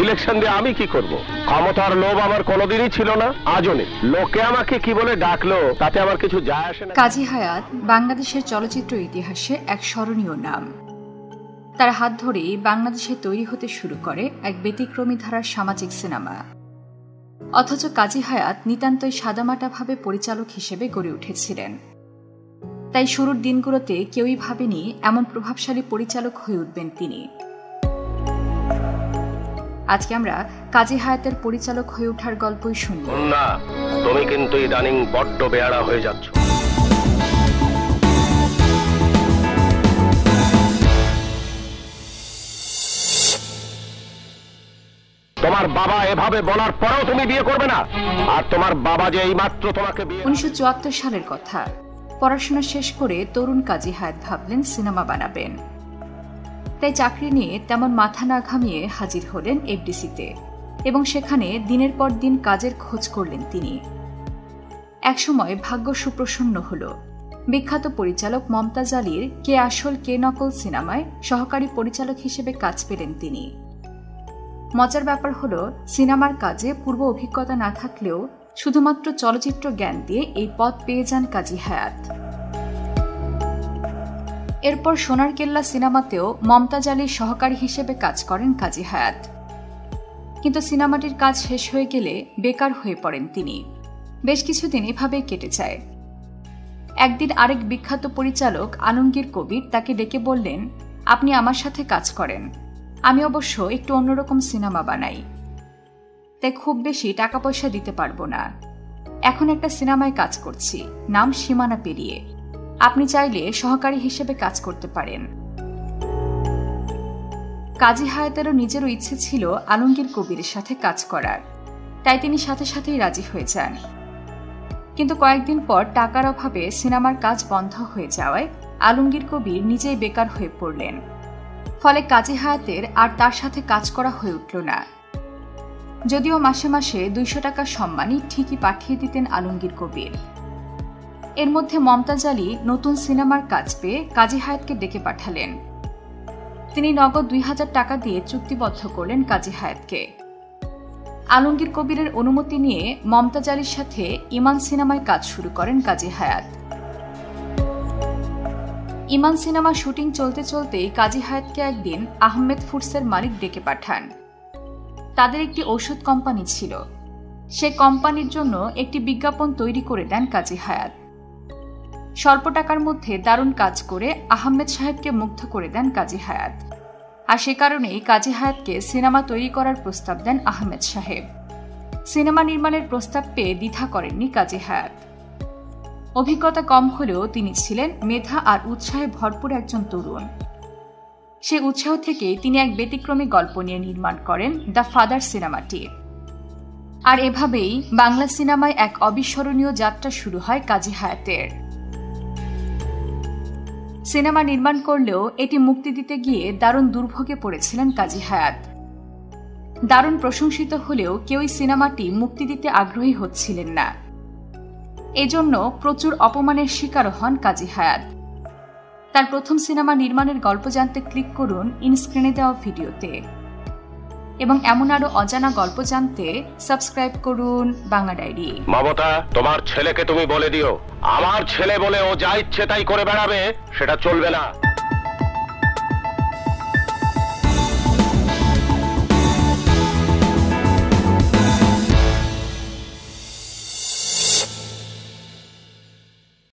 Election দিয়ে আমি কি করব? ক্ষমতার লোভ আমার কোনোদিনই ছিল না, আজও নেই। লোকে আমাকে কি বলে ডাকলো তাতে আমার কিছু যায় আসে না। কাজী হায়াৎ বাংলাদেশের চলচ্চিত্র ইতিহাসে এক স্মরণীয় নাম। তার হাত ধরেই বাংলাদেশে তৈরি হতে শুরু করে এক ব্যতিক্রমী ধারার সামাজিক সিনেমা। অথচ কাজী হায়াৎ নিতান্তই সাদামাটাভাবে পরিচালক হিসেবে গড়ে উঠেছিলেন। তাই শুরুর দিনগুলোতে কেউই ভাবেনি এমন প্রভাবশালী পরিচালক হয়ে উঠবেন তিনি। আজকে আমরা কাজী হায়াতের পরিচালক হয়ে ওঠার গল্পই শুনব। না, তুমি কিন্তু ইদানিং বড্ড বেয়াড়া হয়ে যাচ্ছ। তোমার বাবা এভাবে বলার পরেও তুমি বিয়ে করবে না? আর তোমার বাবা যে এইমাত্র তোমাকে 1974 সালের কথা। পড়াশোনা শেষ করে তরুণ কাজী হায়াৎ ভাবলেন সিনেমা বানাবেন। তাই চাকরি নিয়ে তেমন মাথা না ঘামিয়ে হাজির হলেন এফডিসিতে এবং সেখানে দিনের পর দিন কাজের খোঁজ করলেন তিনি। একসময় ভাগ্য সুপ্রসন্ন হল। বিখ্যাত পরিচালক মমতাজ আলীর কে আসল কে নকল সিনেমায় সহকারী পরিচালক হিসেবে কাজ পেলেন তিনি। মজার ব্যাপার হলো, সিনেমার কাজে পূর্ব অভিজ্ঞতা না থাকলেও শুধুমাত্র চলচ্চিত্র জ্ঞান দিয়ে এই পদ পেয়ে যান কাজী হায়াৎ। এরপর সোনার কেল্লা সিনেমাতেও মমতাজ আলীর সহকারী হিসেবে কাজ করেন কাজী হায়াৎ। কিন্তু সিনেমাটির কাজ শেষ হয়ে গেলে বেকার হয়ে পড়েন তিনি। বেশ কিছুদিন এভাবেই কেটে যায়। একদিন আরেক বিখ্যাত পরিচালক আলমগীর কবির তাকে ডেকে বললেন, আপনি আমার সাথে কাজ করেন, আমি অবশ্য একটু অন্যরকম সিনেমা বানাই, তাই খুব বেশি টাকা পয়সা দিতে পারবো না। এখন একটা সিনেমায় কাজ করছি, নাম সীমানা পেরিয়ে, আপনি চাইলে সহকারী হিসেবে কাজ করতে পারেন। কাজী হায়াতেরও নিজেরও ইচ্ছে ছিল আলমগীর কবিরের সাথে কাজ করার, তাই তিনি সাথে সাথেই রাজি হয়ে যান। কিন্তু কয়েকদিন পর টাকার অভাবে সিনেমার কাজ বন্ধ হয়ে যাওয়ায় আলমগীর কবির নিজেই বেকার হয়ে পড়লেন। ফলে কাজী হায়াতের আর তার সাথে কাজ করা হয়ে উঠল না। যদিও মাসে মাসে 200 টাকার সম্মানই ঠিকই পাঠিয়ে দিতেন আলমগীর কবির। এর মধ্যে মমতাজ আলী নতুন সিনেমার কাজ পেয়ে কাজী হায়াতকে ডেকে পাঠালেন। তিনি নগদ 2000 টাকা দিয়ে চুক্তিবদ্ধ করলেন কাজী হায়াতকে। আলমগীর কবিরের অনুমতি নিয়ে মমতাজ আলীর সাথে ইমান সিনেমায় কাজ শুরু করেন কাজী হায়াত। ইমান সিনেমা শুটিং চলতে চলতেই কাজী হায়াতকে একদিন আহমেদ ফুডসের মালিক ডেকে পাঠান। তাদের একটি ওষুধ কোম্পানি ছিল, সে কোম্পানির জন্য একটি বিজ্ঞাপন তৈরি করে দেন কাজী হায়াত। স্বল্প টাকার মধ্যে দারুণ কাজ করে আহমেদ সাহেবকে মুগ্ধ করে দেন কাজী হায়াত। আর সে কারণেই কাজী হায়াতকে সিনেমা তৈরি করার প্রস্তাব দেন আহমেদ সাহেব। সিনেমা নির্মাণের প্রস্তাব পেয়ে দ্বিধা করেননি কাজী হায়াত। অভিজ্ঞতা কম হলেও তিনি ছিলেন মেধা আর উৎসাহে ভরপুর একজন তরুণ। সে উৎসাহ থেকেই তিনি এক ব্যতিক্রমী গল্প নিয়ে নির্মাণ করেন দ্য ফাদার সিনেমাটি। আর এভাবেই বাংলা সিনেমায় এক অবিস্মরণীয় যাত্রা শুরু হয় কাজী হায়াতের। সিনেমা নির্মাণ করলেও এটি মুক্তি দিতে গিয়ে দারুণ দুর্ভোগে পড়েছিলেন কাজী হায়াত। দারুণ প্রশংসিত হলেও কেউই সিনেমাটি মুক্তি দিতে আগ্রহী হচ্ছিলেন না। এজন্য প্রচুর অপমানের শিকারও হন কাজী হায়াত। তার প্রথম সিনেমা নির্মাণের গল্প জানতে ক্লিক করুন ইনস্ক্রিনে দেওয়া ভিডিওতে। এবং এমন আরো অজানা গল্প জানতে সাবস্ক্রাইব করুন বাংলা ডায়েরি। মমতা, তোমার ছেলেকে তুমি বলে দিও, আমার ছেলে বলে ও যা ইচ্ছে তাই করে বেড়াবে, সেটা চলবে না।